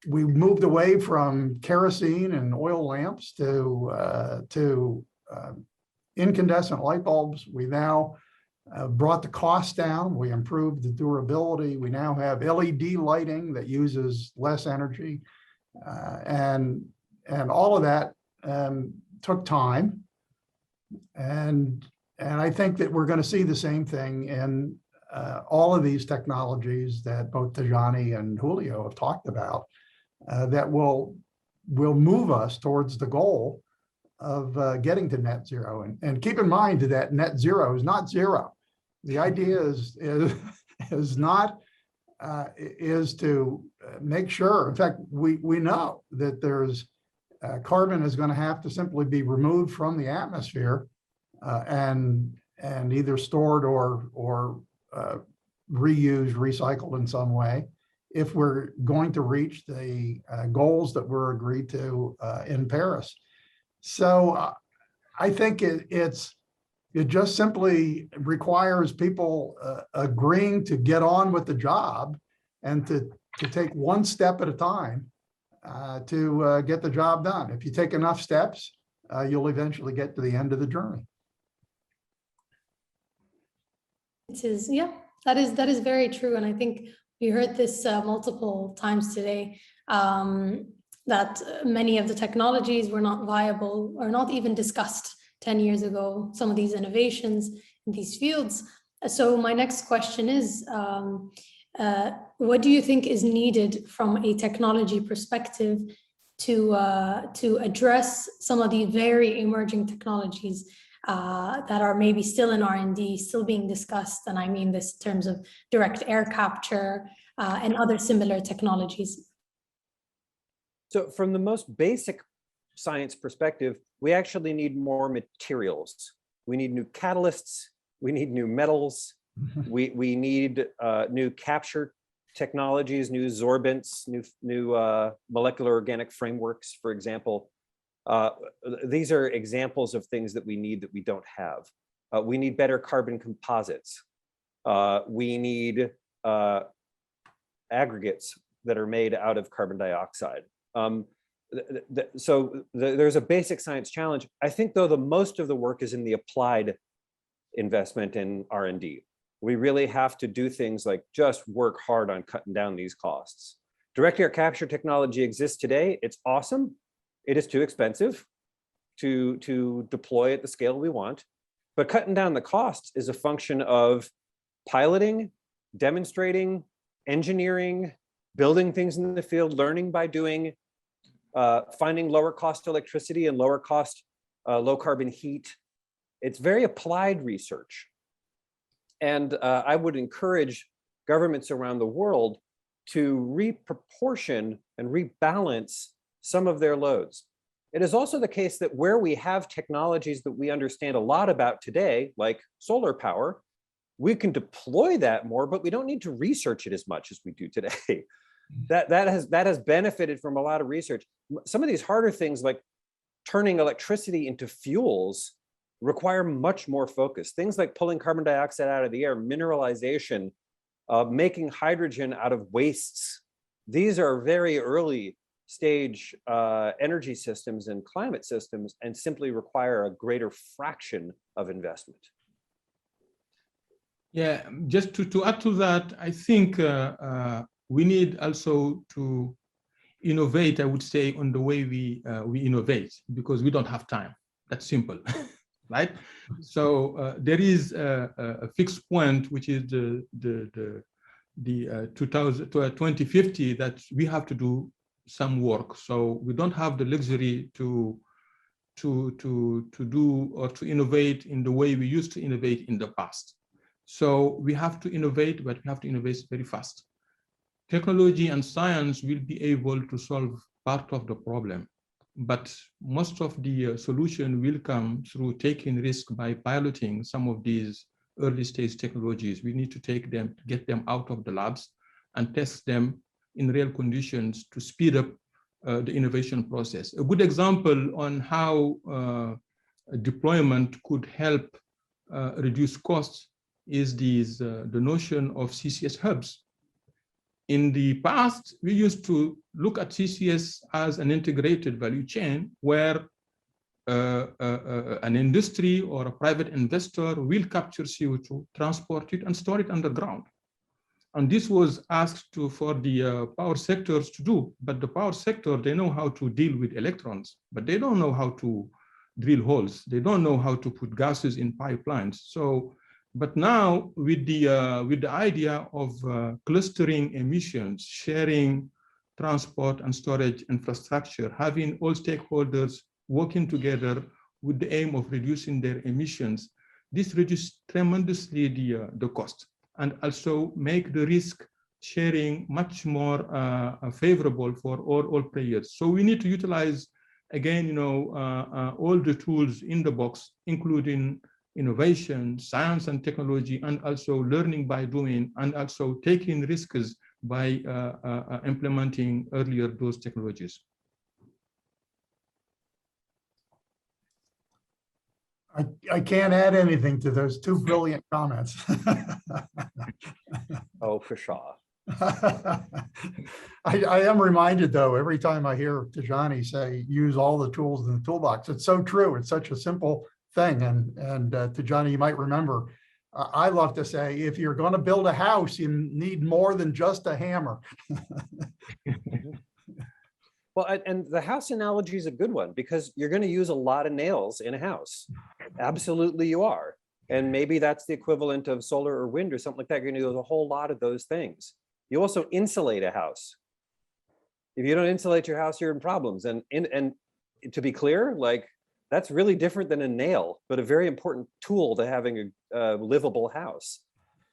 moved away from kerosene and oil lamps to incandescent light bulbs. We now brought the cost down. We improved the durability. We now have LED lighting that uses less energy, and all of that took time. And I think that we're going to see the same thing in all of these technologies that both Tajani and Julio have talked about, that will move us towards the goal of getting to net zero. And keep in mind that net zero is not zero. The idea is to make sure. In fact, we know that there's carbon is going to have to simply be removed from the atmosphere and either stored or reused, recycled in some way, if we're going to reach the goals that were agreed to in Paris. So I think it just simply requires people agreeing to get on with the job and to take one step at a time to get the job done. If you take enough steps, you'll eventually get to the end of the journey. It is, yeah, that is very true. And I think we heard this multiple times today, that many of the technologies were not viable or not even discussed 10 years ago, some of these innovations in these fields. So my next question is, what do you think is needed from a technology perspective to address some of the very emerging technologies that are maybe still in R&D, still being discussed? And I mean this in terms of direct air capture and other similar technologies. So from the most basic science perspective, we actually need more materials. We need new catalysts. We need new metals. We need new capture technologies, new sorbents, new molecular organic frameworks, for example. These are examples of things that we need that we don't have. We need better carbon composites. We need aggregates that are made out of carbon dioxide. So there's a basic science challenge. I think, though, the most of the work is in the applied investment in R&D. We really have to do things like just work hard on cutting down these costs. Direct air capture technology exists today. It's awesome. It is too expensive to deploy at the scale we want. But cutting down the costs is a function of piloting, demonstrating, engineering, building things in the field, learning by doing, finding lower cost electricity and lower cost low carbon heat. It's very applied research. And I would encourage governments around the world to reproportion and rebalance some of their loads. It is also the case that where we have technologies that we understand a lot about today, like solar power, we can deploy that more, but we don't need to research it as much as we do today. That has benefited from a lot of research. Some of these harder things like turning electricity into fuels require much more focus. Things like pulling carbon dioxide out of the air, mineralization, making hydrogen out of wastes. These are very early stage energy systems and climate systems, and simply require a greater fraction of investment. Yeah, just to add to that, I think we need also to innovate, I would say, on the way we innovate, because we don't have time. That's simple, right? So there is a fixed point, which is the 2050, that we have to do some work. So we don't have the luxury to do or to innovate in the way we used to innovate in the past. So we have to innovate, but we have to innovate very fast. Technology and science will be able to solve part of the problem, but most of the solution will come through taking risk by piloting some of these early stage technologies. We need to take them, get them out of the labs and test them in real conditions to speed up the innovation process. A good example on how deployment could help reduce costs is the notion of CCS hubs. In the past, we used to look at CCS as an integrated value chain where an industry or a private investor will capture CO2, transport it, and store it underground. And this was asked for the power sectors to do, but the power sector, they know how to deal with electrons, but they don't know how to drill holes. They don't know how to put gases in pipelines. So, but now with the idea of clustering emissions, sharing transport and storage infrastructure, having all stakeholders working together with the aim of reducing their emissions, this reduces tremendously the cost, and also make the risk sharing much more favorable for all players. So we need to utilize, again, all the tools in the box, including innovation, science and technology, and also learning by doing, and also taking risks by implementing earlier those technologies. I can't add anything to those two brilliant comments. Oh, for sure. I am reminded, though, every time I hear Tijani say, use all the tools in the toolbox. It's so true. It's such a simple thing. And Tijani, you might remember, I love to say, if you're going to build a house, you need more than just a hammer. Well, and the house analogy is a good one, because you're going to use a lot of nails in a house. Absolutely you are. And maybe that's the equivalent of solar or wind or something like that. You're going to use a whole lot of those things. You also insulate a house. If you don't insulate your house, you're in problems. And to be clear, like, that's really different than a nail, but a very important tool to having a livable house.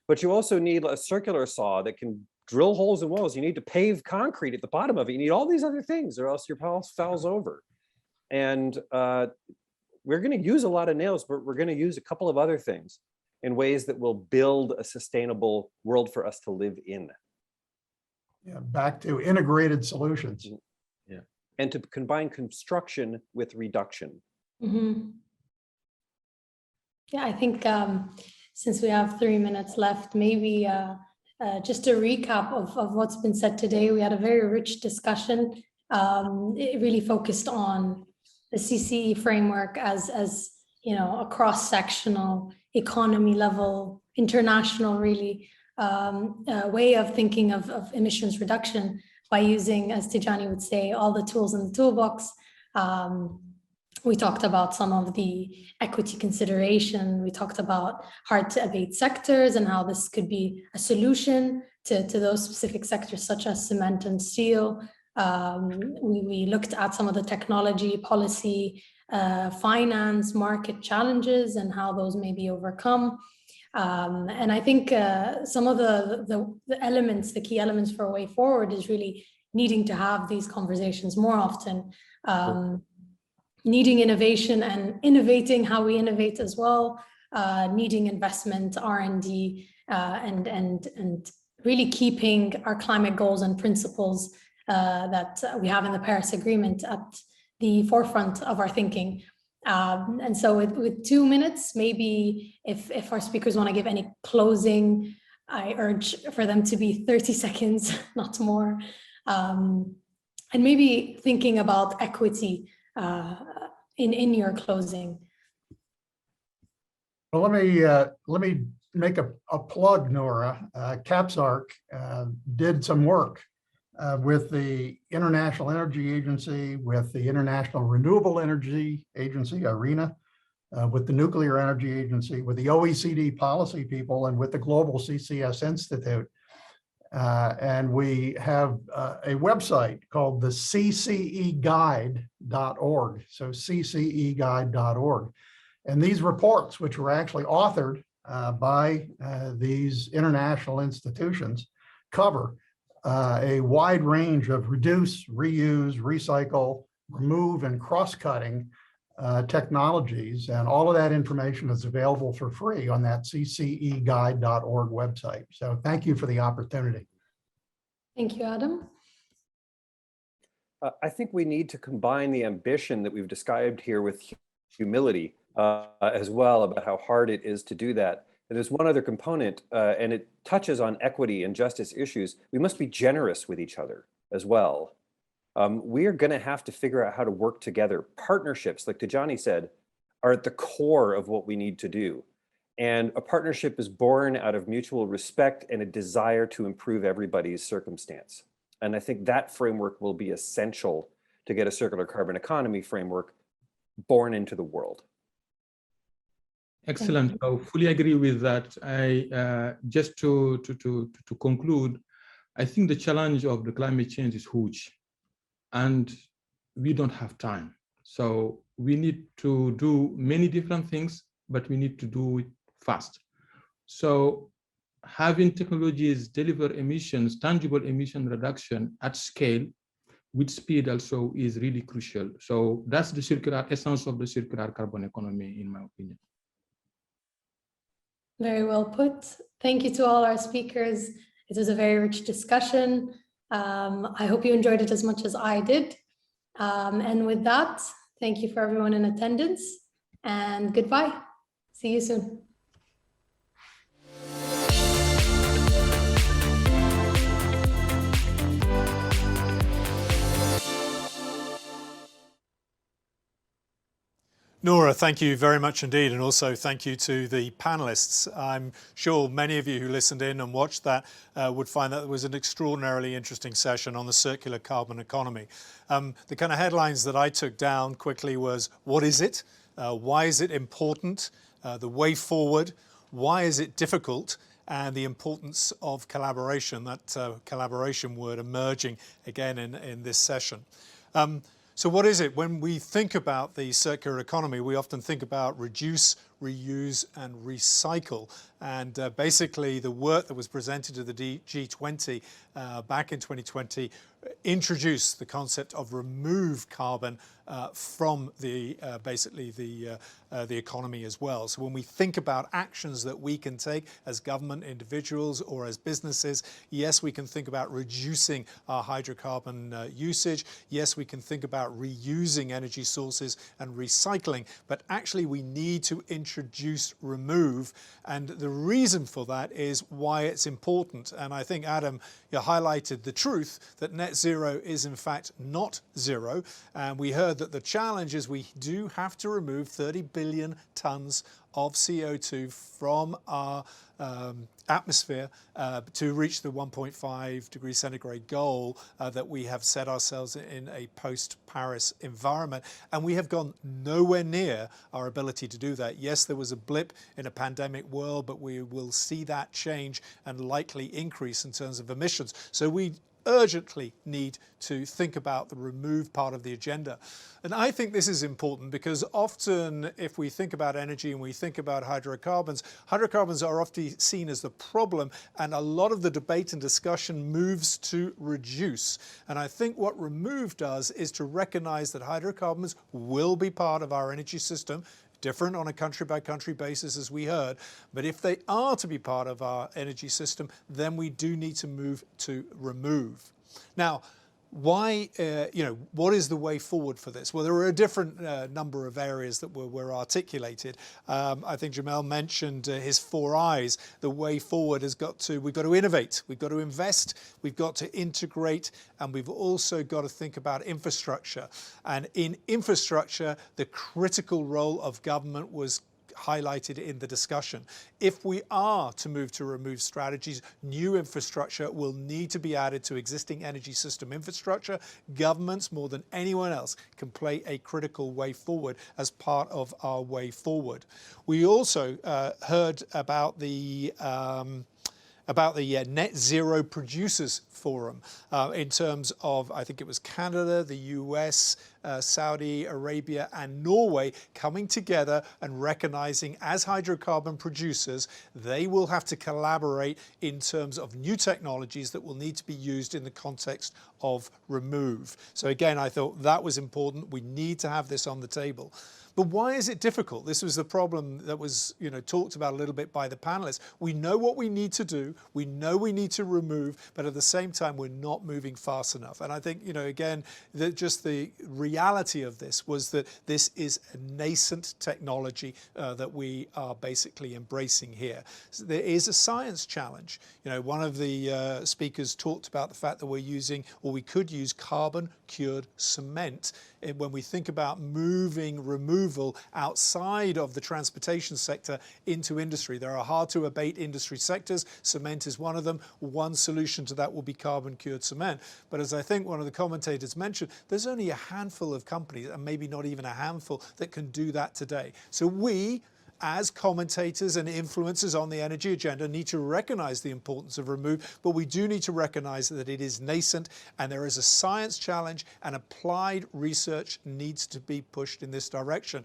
But you also need a circular saw that can drill holes in walls. You need to pave concrete at the bottom of it. You need all these other things, or else your house falls over. And we're going to use a lot of nails, but we're going to use a couple of other things in ways that will build a sustainable world for us to live in. Yeah, back to integrated solutions. Yeah, and to combine construction with reduction. Mm-hmm. Yeah, I think since we have 3 minutes left, maybe just a recap of what's been said today. We had a very rich discussion. It really focused on the CCE framework as a cross-sectional, economy level, international, really way of thinking of emissions reduction by using, as Tijani would say, all the tools in the toolbox. We talked about some of the equity consideration. We talked about hard to abate sectors and how this could be a solution to those specific sectors such as cement and steel. We looked at some of the technology, policy, finance, market challenges and how those may be overcome. And I think some of the elements, the key elements for a way forward is really needing to have these conversations more often. Needing innovation and innovating how we innovate as well. needing investment, R&D, and really keeping our climate goals and principles that we have in the Paris Agreement at the forefront of our thinking. And so with 2 minutes, maybe if our speakers want to give any closing, I urge for them to be 30 seconds, not more. And maybe thinking about equity in your closing. Well, let me make a plug, Noura. KAPSARC did some work with the International Energy Agency, with the International Renewable Energy Agency, IRENA, with the Nuclear Energy Agency, with the OECD policy people, and with the Global CCS Institute. And we have a website called the cceguide.org, so cceguide.org. And these reports, which were actually authored by these international institutions, cover a wide range of reduce, reuse, recycle, remove, and cross-cutting technologies. And all of that information is available for free on that cceguide.org website. So thank you for the opportunity. Thank you, Adam. I think we need to combine the ambition that we've described here with humility as well, about how hard it is to do that. And there's one other component, and it touches on equity and justice issues. We must be generous with each other as well. We are going to have to figure out how to work together. Partnerships, like Tijani said, are at the core of what we need to do. And a partnership is born out of mutual respect and a desire to improve everybody's circumstance. And I think that framework will be essential to get a circular carbon economy framework born into the world. Excellent. I fully agree with that. Just to conclude, I think the challenge of the climate change is huge, and we don't have time. So we need to do many different things, but we need to do it fast. So having technologies deliver emissions, tangible emission reduction at scale with speed also is really crucial. So that's the circular essence of the circular carbon economy, in my opinion. Very well put. Thank you to all our speakers. It was a very rich discussion. I hope you enjoyed it as much as I did. And with that, thank you for everyone in attendance, and goodbye. See you soon. Noura, thank you very much indeed, and also thank you to the panelists. I'm sure many of you who listened in and watched that would find that it was an extraordinarily interesting session on the circular carbon economy. The kind of headlines that I took down quickly was, what is it? Why is it important? The way forward? Why is it difficult? And the importance of collaboration, that collaboration word emerging again in this session. So what is it? When we think about the circular economy, we often think about reduce, reuse, and recycle. And basically the work that was presented to the G20 back in 2020 introduced the concept of remove carbon from the basically the economy as well. So when we think about actions that we can take as government, individuals, or as businesses, yes, we can think about reducing our hydrocarbon usage. Yes, we can think about reusing energy sources and recycling, but actually we need to introduce remove. And the reason for that is why it's important. And I think, Adam, you highlighted the truth that net zero is in fact not zero. And we heard that the challenge is we do have to remove 30 billion tons of CO2 from our atmosphere to reach the 1.5 degrees centigrade goal that we have set ourselves in a post-Paris environment. And we have gone nowhere near our ability to do that. Yes, there was a blip in a pandemic world, but we will see that change and likely increase in terms of emissions. So we urgently need to think about the remove part of the agenda. And I think this is important because often if we think about energy and we think about hydrocarbons, hydrocarbons are often seen as the problem, and a lot of the debate and discussion moves to reduce. And I think what remove does is to recognize that hydrocarbons will be part of our energy system. different on a country-by-country basis, as we heard. But if they are to be part of our energy system, then we do need to move to remove. Now, why, what is the way forward for this? Well, there are a different number of areas that were articulated. I think Jamel mentioned his 4 I's. The way forward we've got to innovate, we've got to invest, we've got to integrate, and we've also got to think about infrastructure. And in infrastructure, the critical role of government was highlighted in the discussion. If we are to move to remove strategies, new infrastructure will need to be added to existing energy system infrastructure. Governments, more than anyone else, can play a critical way forward as part of our way forward. We also heard about the Net Zero Producers Forum in terms of, I think it was Canada, the US, Saudi Arabia and Norway coming together and recognizing as hydrocarbon producers, they will have to collaborate in terms of new technologies that will need to be used in the context of remove. So again, I thought that was important. We need to have this on the table. But why is it difficult? This was the problem that was, talked about a little bit by the panelists. We know what we need to do. We know we need to remove, but at the same time, we're not moving fast enough. And I think, again, just the reality of this was that this is a nascent technology that we are basically embracing here. So there is a science challenge. One of the speakers talked about the fact that we're using, or we could use carbon-cured cement when we think about removal outside of the transportation sector into industry. There are hard to abate industry sectors. Cement is one of them. One solution to that will be carbon cured cement. But as I think one of the commentators mentioned, there's only a handful of companies, and maybe not even a handful, that can do that today. So we, as commentators and influencers on the energy agenda, need to recognize the importance of remove, but we do need to recognize that it is nascent and there is a science challenge, and applied research needs to be pushed in this direction.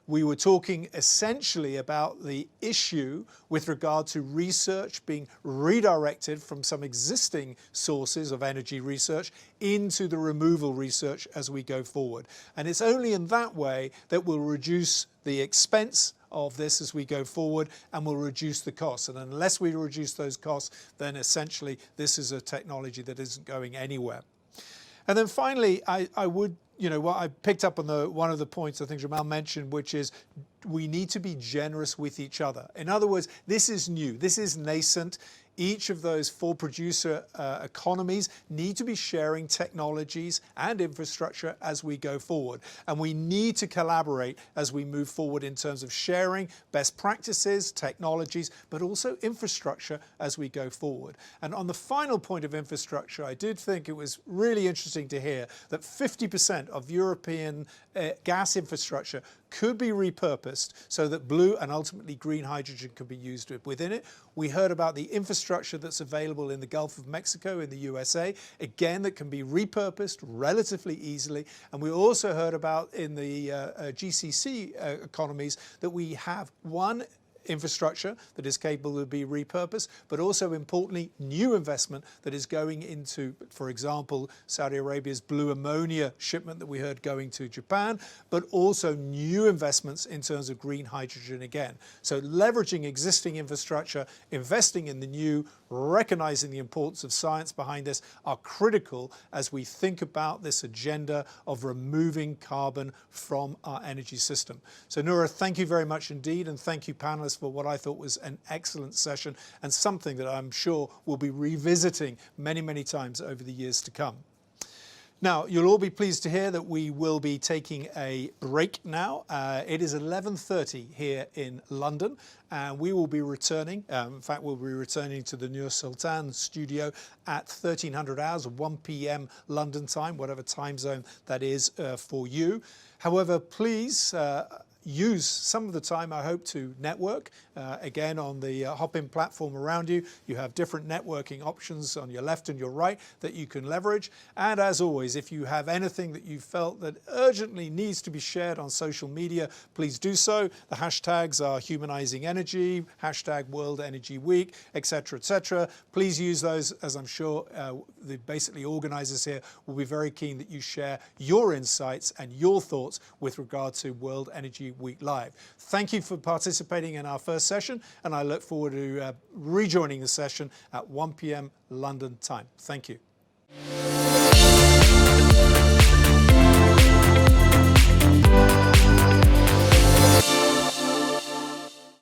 We were talking essentially about the issue with regard to research being redirected from some existing sources of energy research into the removal research as we go forward. And it's only in that way that we'll reduce the expense of this as we go forward, and will reduce the costs. And unless we reduce those costs, then essentially this is a technology that isn't going anywhere. And then finally, I would, what I picked up on one of the points I think Jamal mentioned, which is we need to be generous with each other. In other words, this is new, this is nascent. Each of those 4 producer economies need to be sharing technologies and infrastructure as we go forward. And we need to collaborate as we move forward in terms of sharing best practices, technologies, but also infrastructure as we go forward. And on the final point of infrastructure, I did think it was really interesting to hear that 50% of European gas infrastructure could be repurposed so that blue and ultimately green hydrogen could be used within it. We heard about the infrastructure that's available in the Gulf of Mexico in the USA, again, that can be repurposed relatively easily. And we also heard about in the GCC economies that we have one infrastructure that is capable of being repurposed, but also importantly, new investment that is going into, for example, Saudi Arabia's blue ammonia shipment that we heard going to Japan, but also new investments in terms of green hydrogen again. So leveraging existing infrastructure, investing in the new, recognizing the importance of science behind this are critical as we think about this agenda of removing carbon from our energy system. So Noura, thank you very much indeed, and thank you panelists for what I thought was an excellent session and something that I'm sure we'll be revisiting many, many times over the years to come. Now, you'll all be pleased to hear that we will be taking a break now. It is 11:30 here in London, and we will be returning. In fact, we'll be returning to the Nur Sultan studio at 1300 hours, 1 p.m. London time, whatever time zone that is for you. However, please use some of the time, I hope, to network again, on the Hopin platform around you. You have different networking options on your left and your right that you can leverage. And as always, if you have anything that you felt that urgently needs to be shared on social media, please do so. The hashtags are humanizing energy, hashtag World Energy Week, etc., etc. Please use those, as I'm sure the basically organizers here will be very keen that you share your insights and your thoughts with regard to World Energy Week Live. Thank you for participating in our first session, and I look forward to rejoining the session at 1 p.m. London time. Thank you.